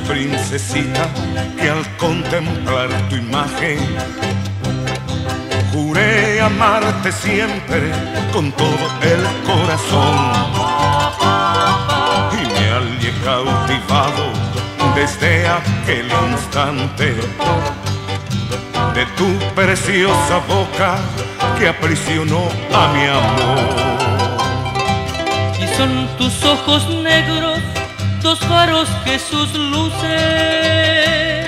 princesita, que al contemplar tu imagen juré amarte siempre con todo el corazón, y me hallé cautivado desde aquel instante de tu preciosa boca que aprisionó a mi amor. Y son tus ojos negros, dos faros que sus luces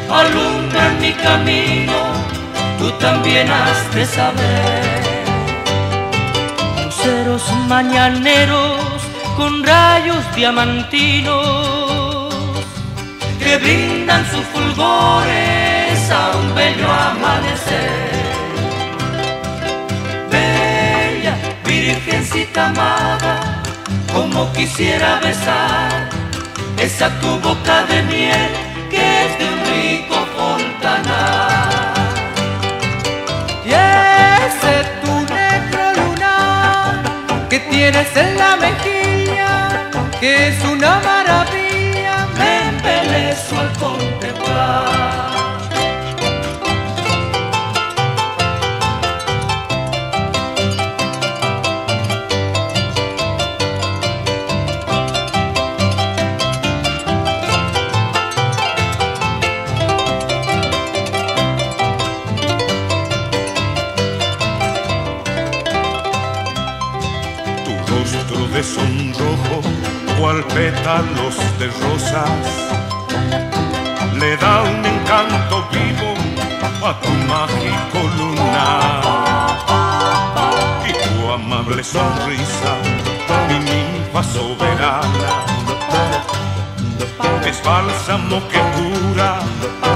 alumbran mi camino, tú también has de saber. Luceros mañaneros con rayos diamantinos que brindan sus fulgores a un bello amanecer. Bella virgencita amada, como quisiera besar esa tu boca de miel que es de un rico fontanar. Y ese tu negro lunar que tienes en la mejilla, que es una maravilla, me embelezo al contemplar. Rostro de sonrojo, cual pétalos de rosas, le da un encanto vivo a tu mágico lunar. Y tu amable sonrisa, mi ninfa soberana, es bálsamo que cura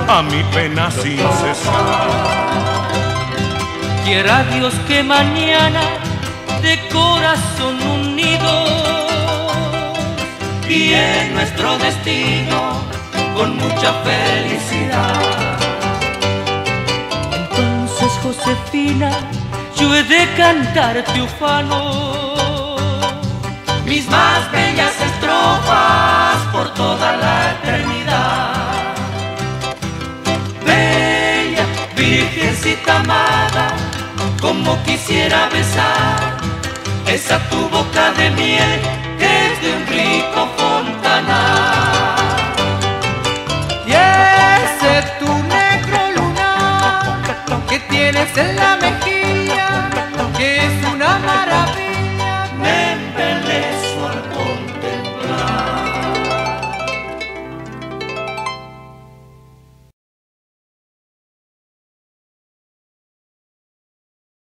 a mi pena sin cesar. Quiera Dios que mañana de corazón unidos y en nuestro destino con mucha felicidad. Entonces, Josefina, yo he de cantarte ufano mis más bellas estrofas por toda la eternidad. Bella virgencita amada, como quisiera besar esa tu boca de miel que es de un rico fontanar. y ese tu negro lunar que tienes en la mejilla, que es una maravilla.